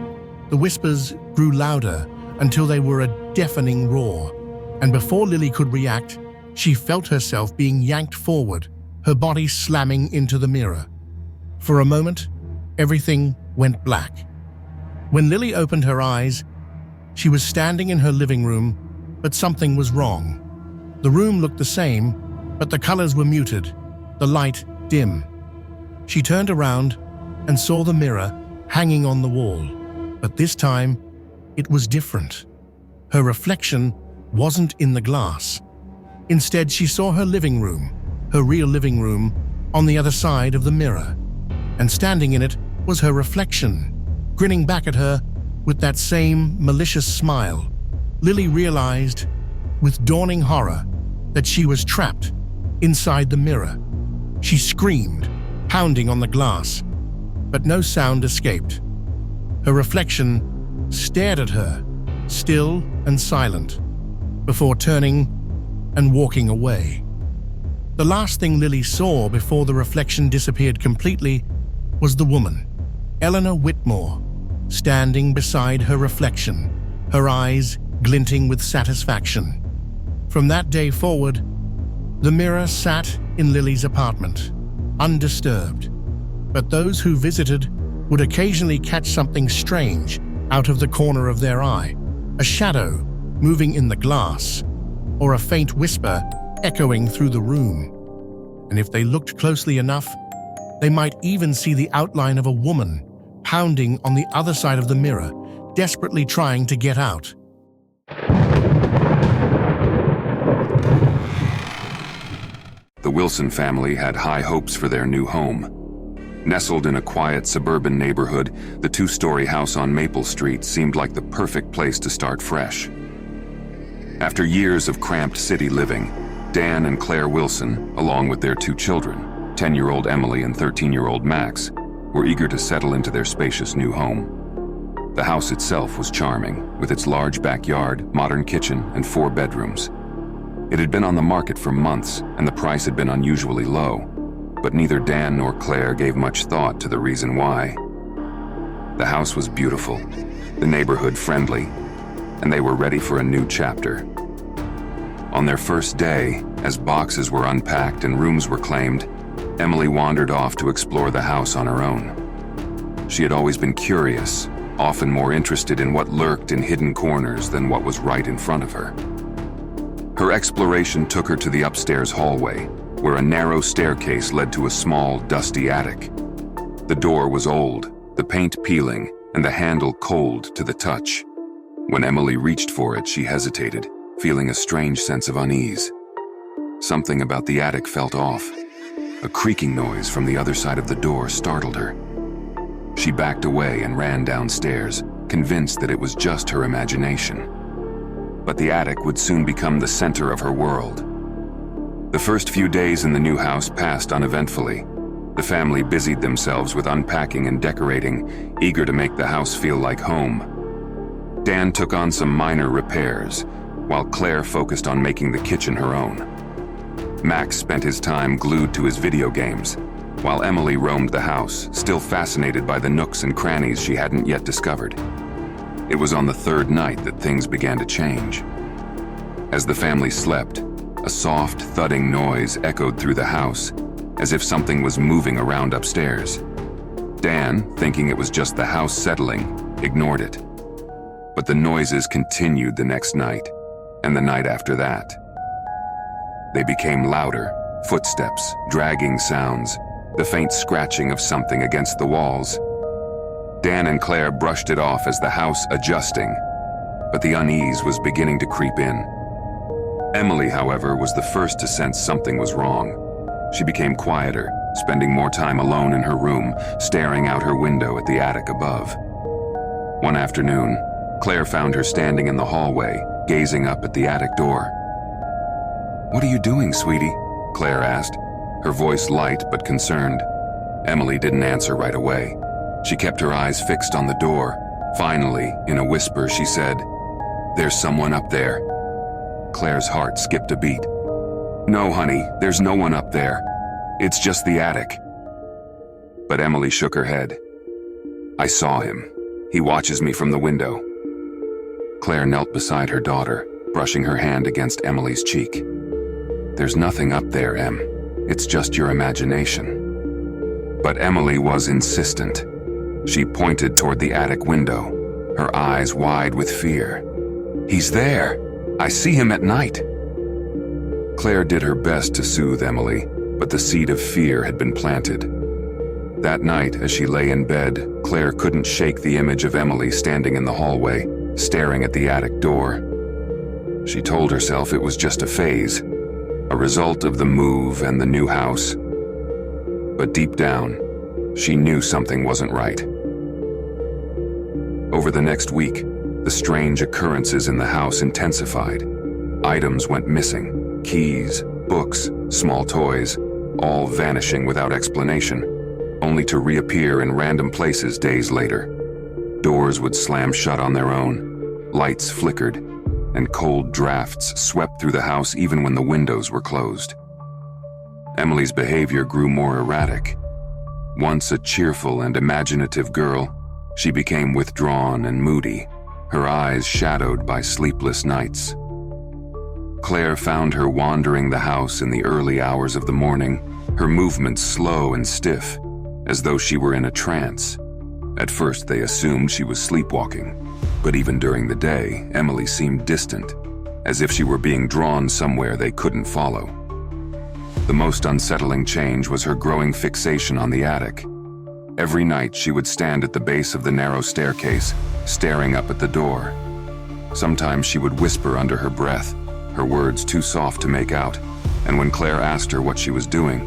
The whispers grew louder until they were a deafening roar, and before Lily could react, she felt herself being yanked forward, her body slamming into the mirror. For a moment, everything went black. When Lily opened her eyes, she was standing in her living room, but something was wrong. The room looked the same, but the colors were muted, the light dim. She turned around and saw the mirror hanging on the wall, but this time it was different. Her reflection wasn't in the glass. Instead, she saw her living room, her real living room, on the other side of the mirror. And standing in it was her reflection, grinning back at her with that same malicious smile. Lily realized, with dawning horror, that she was trapped inside the mirror. She screamed, pounding on the glass, but no sound escaped. Her reflection stared at her, still and silent, before turning and walking away. The last thing Lily saw before the reflection disappeared completely was the woman, Eleanor Whitmore, standing beside her reflection, her eyes glinting with satisfaction. From that day forward, the mirror sat in Lily's apartment, undisturbed. But those who visited would occasionally catch something strange out of the corner of their eye, a shadow moving in the glass, or a faint whisper echoing through the room. And if they looked closely enough, they might even see the outline of a woman pounding on the other side of the mirror, desperately trying to get out. The Wilson family had high hopes for their new home. Nestled in a quiet suburban neighborhood, the two-story house on Maple Street seemed like the perfect place to start fresh. After years of cramped city living, Dan and Claire Wilson, along with their two children, 10-year-old Emily and 13-year-old Max, were eager to settle into their spacious new home. The house itself was charming, with its large backyard, modern kitchen, and 4 bedrooms. It had been on the market for months, and the price had been unusually low, but neither Dan nor Claire gave much thought to the reason why. The house was beautiful, the neighborhood friendly, and they were ready for a new chapter. On their first day, as boxes were unpacked and rooms were claimed, Emily wandered off to explore the house on her own. She had always been curious, often more interested in what lurked in hidden corners than what was right in front of her. Her exploration took her to the upstairs hallway, where a narrow staircase led to a small, dusty attic. The door was old, the paint peeling, and the handle cold to the touch. When Emily reached for it, she hesitated, feeling a strange sense of unease. Something about the attic felt off. A creaking noise from the other side of the door startled her. She backed away and ran downstairs, convinced that it was just her imagination. But the attic would soon become the center of her world. The first few days in the new house passed uneventfully. The family busied themselves with unpacking and decorating, eager to make the house feel like home. Dan took on some minor repairs, while Claire focused on making the kitchen her own. Max spent his time glued to his video games, while Emily roamed the house, still fascinated by the nooks and crannies she hadn't yet discovered. It was on the 3rd night that things began to change. As the family slept, a soft, thudding noise echoed through the house, as if something was moving around upstairs. Dan, thinking it was just the house settling, ignored it. But the noises continued the next night, and the night after that. They became louder, footsteps, dragging sounds, the faint scratching of something against the walls. Dan and Claire brushed it off as the house adjusting, but the unease was beginning to creep in. Emily, however, was the first to sense something was wrong. She became quieter, spending more time alone in her room, staring out her window at the attic above. One afternoon, Claire found her standing in the hallway, gazing up at the attic door. "What are you doing, sweetie?" Claire asked, her voice light but concerned. Emily didn't answer right away. She kept her eyes fixed on the door. Finally, in a whisper, she said, "There's someone up there." Claire's heart skipped a beat. "No, honey, there's no one up there. It's just the attic." But Emily shook her head. "I saw him. He watches me from the window." Claire knelt beside her daughter, brushing her hand against Emily's cheek. "There's nothing up there, Em. It's just your imagination." But Emily was insistent. She pointed toward the attic window, her eyes wide with fear. "He's there! I see him at night!" Claire did her best to soothe Emily, but the seed of fear had been planted. That night, as she lay in bed, Claire couldn't shake the image of Emily standing in the hallway, staring at the attic door. She told herself it was just a phase, a result of the move and the new house. But deep down, she knew something wasn't right. Over the next week, the strange occurrences in the house intensified. Items went missing, keys, books, small toys, all vanishing without explanation, only to reappear in random places days later. Doors would slam shut on their own, lights flickered, and cold drafts swept through the house even when the windows were closed. Emily's behavior grew more erratic. Once a cheerful and imaginative girl, she became withdrawn and moody, her eyes shadowed by sleepless nights. Claire found her wandering the house in the early hours of the morning, her movements slow and stiff, as though she were in a trance. At first, they assumed she was sleepwalking, but even during the day, Emily seemed distant, as if she were being drawn somewhere they couldn't follow. The most unsettling change was her growing fixation on the attic. Every night, she would stand at the base of the narrow staircase, staring up at the door. Sometimes she would whisper under her breath, her words too soft to make out, and when Claire asked her what she was doing,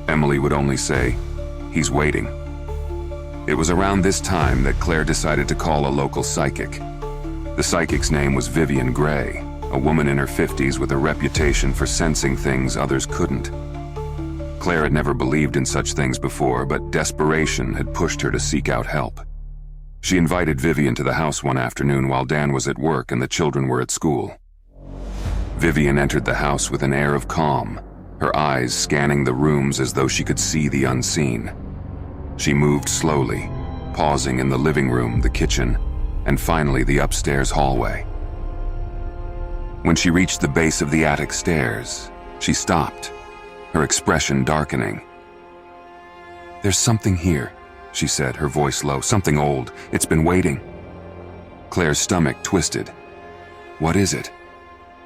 Emily would only say, "He's waiting." It was around this time that Claire decided to call a local psychic. The psychic's name was Vivian Gray, a woman in her 50s with a reputation for sensing things others couldn't. Claire had never believed in such things before, but desperation had pushed her to seek out help. She invited Vivian to the house one afternoon while Dan was at work and the children were at school. Vivian entered the house with an air of calm, her eyes scanning the rooms as though she could see the unseen. She moved slowly, pausing in the living room, the kitchen, and finally the upstairs hallway. When she reached the base of the attic stairs, she stopped, her expression darkening. "There's something here," she said, her voice low. "Something old. It's been waiting." Claire's stomach twisted. "What is it?"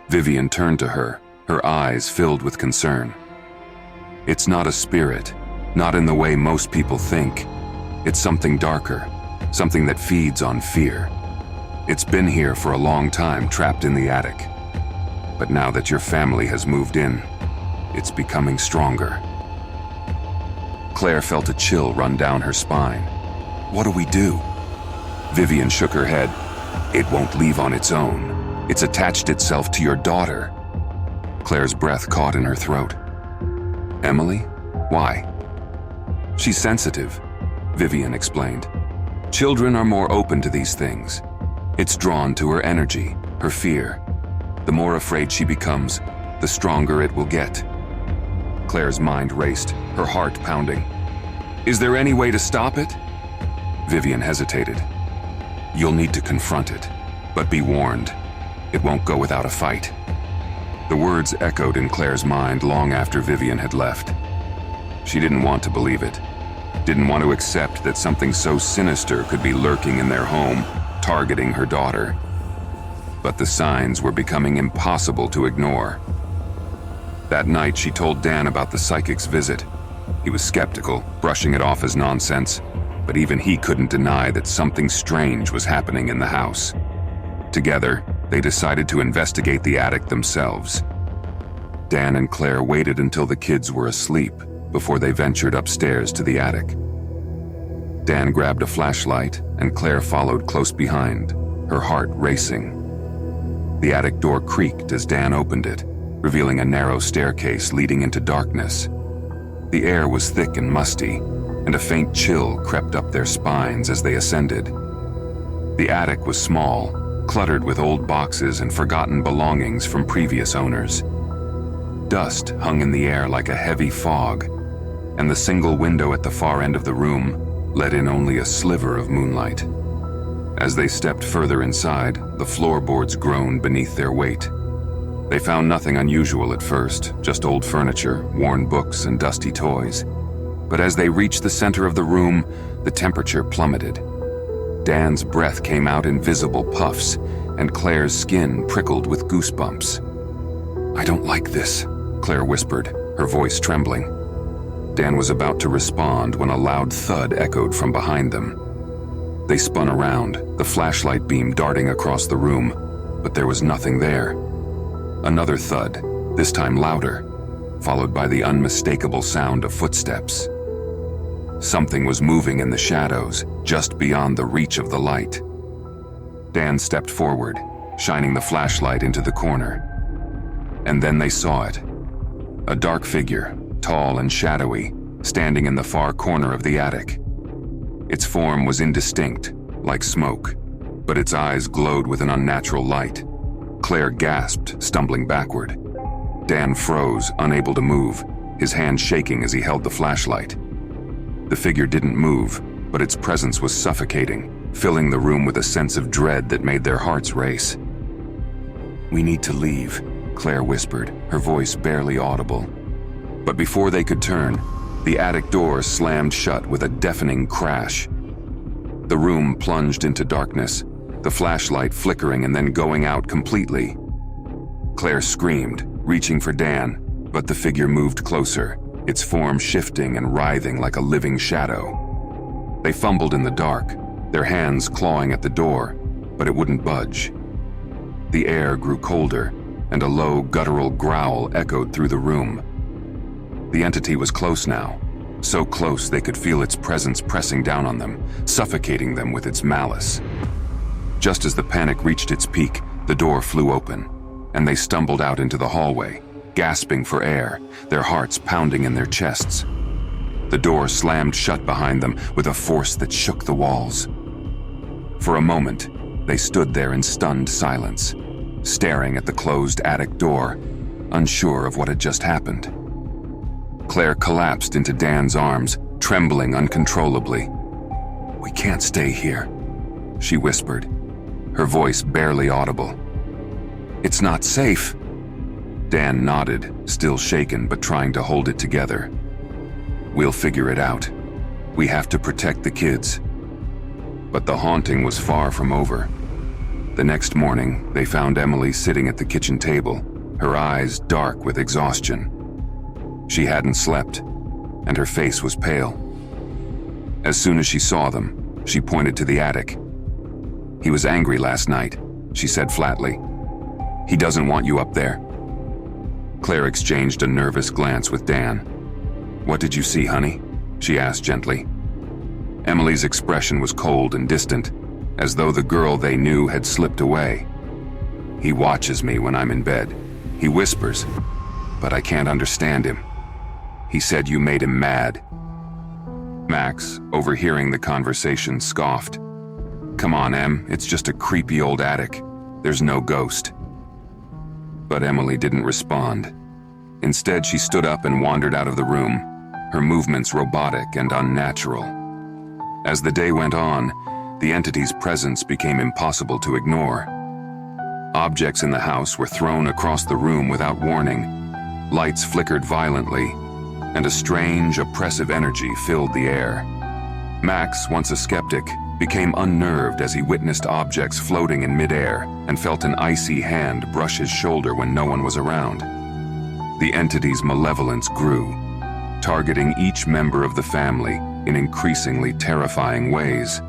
Vivian turned to her, her eyes filled with concern. "It's not a spirit, not in the way most people think. It's something darker, something that feeds on fear. It's been here for a long time, trapped in the attic. But now that your family has moved in, it's becoming stronger." Claire felt a chill run down her spine. "What do we do?" Vivian shook her head. "It won't leave on its own. It's attached itself to your daughter." Claire's breath caught in her throat. "Emily? Why?" "She's sensitive," Vivian explained. "Children are more open to these things. It's drawn to her energy, her fear. The more afraid she becomes, the stronger it will get." Claire's mind raced, her heart pounding. "Is there any way to stop it?" Vivian hesitated. "You'll need to confront it, but be warned, it won't go without a fight." The words echoed in Claire's mind long after Vivian had left. She didn't want to believe it, didn't want to accept that something so sinister could be lurking in their home, targeting her daughter. But the signs were becoming impossible to ignore. That night, she told Dan about the psychic's visit. He was skeptical, brushing it off as nonsense, but even he couldn't deny that something strange was happening in the house. Together, they decided to investigate the attic themselves. Dan and Claire waited until the kids were asleep before they ventured upstairs to the attic. Dan grabbed a flashlight, and Claire followed close behind, her heart racing. The attic door creaked as Dan opened it, revealing a narrow staircase leading into darkness. The air was thick and musty, and a faint chill crept up their spines as they ascended. The attic was small, cluttered with old boxes and forgotten belongings from previous owners. Dust hung in the air like a heavy fog, and the single window at the far end of the room let in only a sliver of moonlight. As they stepped further inside, the floorboards groaned beneath their weight. They found nothing unusual at first, just old furniture, worn books, and dusty toys. But as they reached the center of the room, the temperature plummeted. Dan's breath came out in visible puffs, and Claire's skin prickled with goosebumps. "I don't like this," Claire whispered, her voice trembling. Dan was about to respond when a loud thud echoed from behind them. They spun around, the flashlight beam darting across the room, but there was nothing there. Another thud, this time louder, followed by the unmistakable sound of footsteps. Something was moving in the shadows, just beyond the reach of the light. Dan stepped forward, shining the flashlight into the corner. And then they saw it. A dark figure, tall and shadowy, standing in the far corner of the attic. Its form was indistinct, like smoke, but its eyes glowed with an unnatural light. Claire gasped, stumbling backward. Dan froze, unable to move, his hand shaking as he held the flashlight. The figure didn't move, but its presence was suffocating, filling the room with a sense of dread that made their hearts race. "We need to leave," Claire whispered, her voice barely audible. But before they could turn, the attic door slammed shut with a deafening crash. The room plunged into darkness, the flashlight flickering and then going out completely. Claire screamed, reaching for Dan, but the figure moved closer, its form shifting and writhing like a living shadow. They fumbled in the dark, their hands clawing at the door, but it wouldn't budge. The air grew colder, and a low, guttural growl echoed through the room. The entity was close now, so close they could feel its presence pressing down on them, suffocating them with its malice. Just as the panic reached its peak, the door flew open, and they stumbled out into the hallway, gasping for air, their hearts pounding in their chests. The door slammed shut behind them with a force that shook the walls. For a moment, they stood there in stunned silence, staring at the closed attic door, unsure of what had just happened. Claire collapsed into Dan's arms, trembling uncontrollably. "We can't stay here," she whispered, her voice barely audible. "It's not safe." Dan nodded, still shaken but trying to hold it together. "We'll figure it out. We have to protect the kids." But the haunting was far from over. The next morning, they found Emily sitting at the kitchen table, her eyes dark with exhaustion. She hadn't slept, and her face was pale. As soon as she saw them, she pointed to the attic. "He was angry last night," she said flatly. "He doesn't want you up there." Claire exchanged a nervous glance with Dan. "What did you see, honey?" she asked gently. Emily's expression was cold and distant, as though the girl they knew had slipped away. "He watches me when I'm in bed. He whispers, but I can't understand him. He said you made him mad." Max, overhearing the conversation, scoffed. "Come on, Em, it's just a creepy old attic. There's no ghost." But Emily didn't respond. Instead, she stood up and wandered out of the room, her movements robotic and unnatural. As the day went on, the entity's presence became impossible to ignore. Objects in the house were thrown across the room without warning. Lights flickered violently, and a strange, oppressive energy filled the air. Max, once a skeptic, became unnerved as he witnessed objects floating in midair and felt an icy hand brush his shoulder when no one was around. The entity's malevolence grew, targeting each member of the family in increasingly terrifying ways.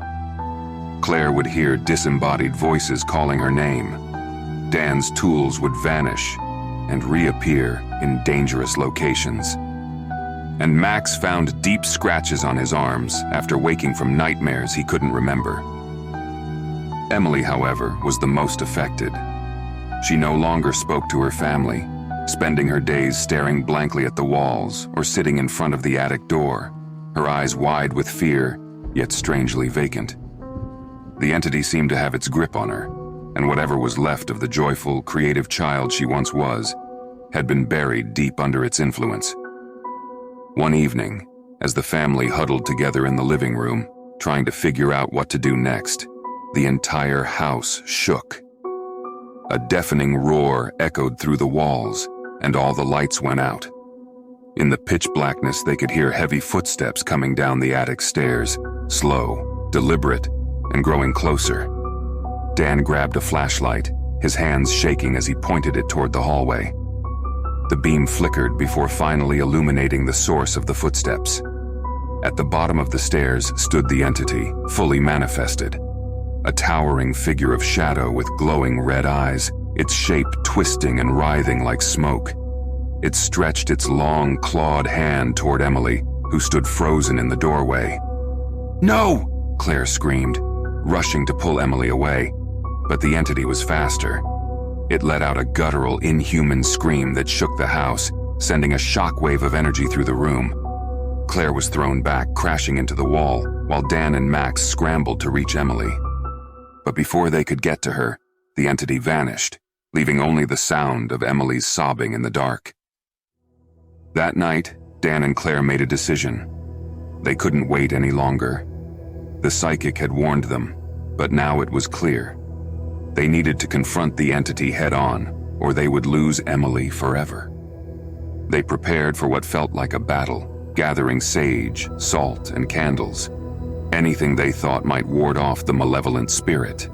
Claire would hear disembodied voices calling her name. Dan's tools would vanish and reappear in dangerous locations. And Max found deep scratches on his arms after waking from nightmares he couldn't remember. Emily, however, was the most affected. She no longer spoke to her family, spending her days staring blankly at the walls or sitting in front of the attic door, her eyes wide with fear, yet strangely vacant. The entity seemed to have its grip on her, and whatever was left of the joyful, creative child she once was had been buried deep under its influence. One evening, as the family huddled together in the living room, trying to figure out what to do next, the entire house shook. A deafening roar echoed through the walls, and all the lights went out. In the pitch blackness, they could hear heavy footsteps coming down the attic stairs, slow, deliberate, and growing closer. Dan grabbed a flashlight, his hands shaking as he pointed it toward the hallway. The beam flickered before finally illuminating the source of the footsteps. At the bottom of the stairs stood the entity, fully manifested. A towering figure of shadow with glowing red eyes, its shape twisting and writhing like smoke. It stretched its long, clawed hand toward Emily, who stood frozen in the doorway. "No!" Claire screamed, rushing to pull Emily away, but the entity was faster. It let out a guttural, inhuman scream that shook the house, sending a shockwave of energy through the room. Claire was thrown back, crashing into the wall, while Dan and Max scrambled to reach Emily. But before they could get to her, the entity vanished, leaving only the sound of Emily's sobbing in the dark. That night, Dan and Claire made a decision. They couldn't wait any longer. The psychic had warned them, but now it was clear. They needed to confront the entity head-on, or they would lose Emily forever. They prepared for what felt like a battle, gathering sage, salt, and candles, anything they thought might ward off the malevolent spirit.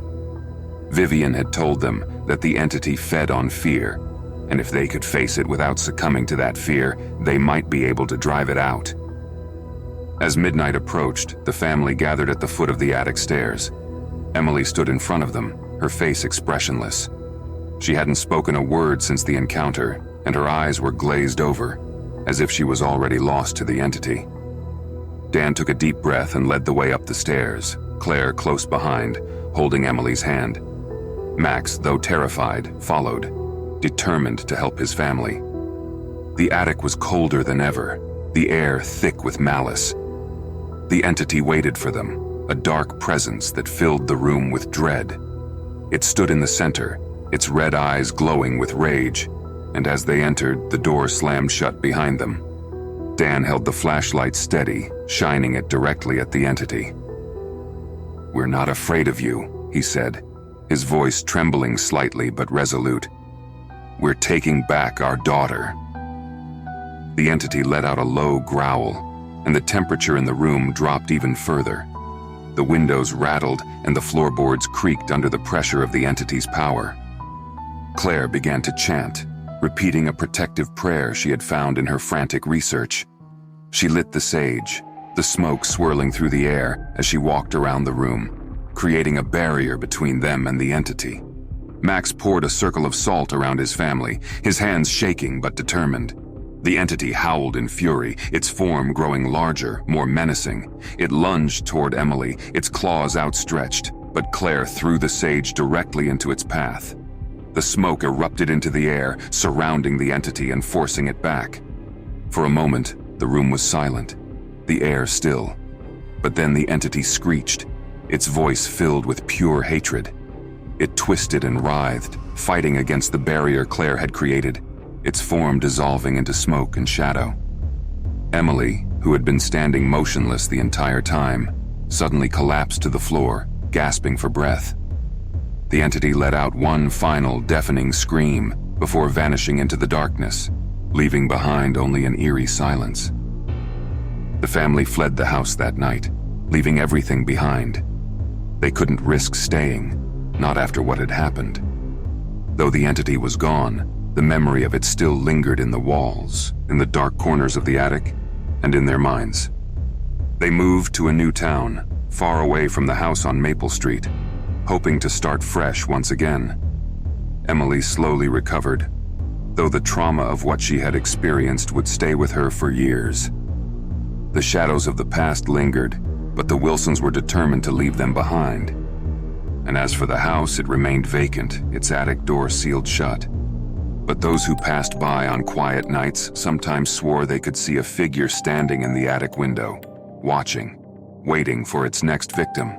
Vivian had told them that the entity fed on fear, and if they could face it without succumbing to that fear, they might be able to drive it out. As midnight approached, the family gathered at the foot of the attic stairs. Emily stood in front of them, her face expressionless. She hadn't spoken a word since the encounter, and her eyes were glazed over, as if she was already lost to the entity. Dan took a deep breath and led the way up the stairs, Claire close behind, holding Emily's hand. Max, though terrified, followed, determined to help his family. The attic was colder than ever, the air thick with malice. The entity waited for them, a dark presence that filled the room with dread. It stood in the center, its red eyes glowing with rage, and as they entered, the door slammed shut behind them. Dan held the flashlight steady, shining it directly at the entity. "We're not afraid of you," he said, his voice trembling slightly but resolute. "We're taking back our daughter." The entity let out a low growl, and the temperature in the room dropped even further. The windows rattled and the floorboards creaked under the pressure of the entity's power. Claire began to chant, repeating a protective prayer she had found in her frantic research. She lit the sage, the smoke swirling through the air as she walked around the room, creating a barrier between them and the entity. Max poured a circle of salt around his family, his hands shaking but determined. The entity howled in fury, its form growing larger, more menacing. It lunged toward Emily, its claws outstretched, but Claire threw the sage directly into its path. The smoke erupted into the air, surrounding the entity and forcing it back. For a moment, the room was silent, the air still. But then the entity screeched, its voice filled with pure hatred. It twisted and writhed, fighting against the barrier Claire had created, its form dissolving into smoke and shadow. Emily, who had been standing motionless the entire time, suddenly collapsed to the floor, gasping for breath. The entity let out one final deafening scream before vanishing into the darkness, leaving behind only an eerie silence. The family fled the house that night, leaving everything behind. They couldn't risk staying, not after what had happened. Though the entity was gone, the memory of it still lingered in the walls, in the dark corners of the attic, and in their minds. They moved to a new town, far away from the house on Maple Street, hoping to start fresh once again. Emily slowly recovered, though the trauma of what she had experienced would stay with her for years. The shadows of the past lingered, but the Wilsons were determined to leave them behind. And as for the house, it remained vacant, its attic door sealed shut. But those who passed by on quiet nights sometimes swore they could see a figure standing in the attic window, watching, waiting for its next victim.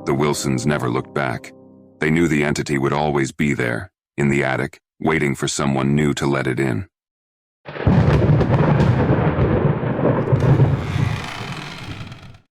The Wilsons never looked back. They knew the entity would always be there, in the attic, waiting for someone new to let it in.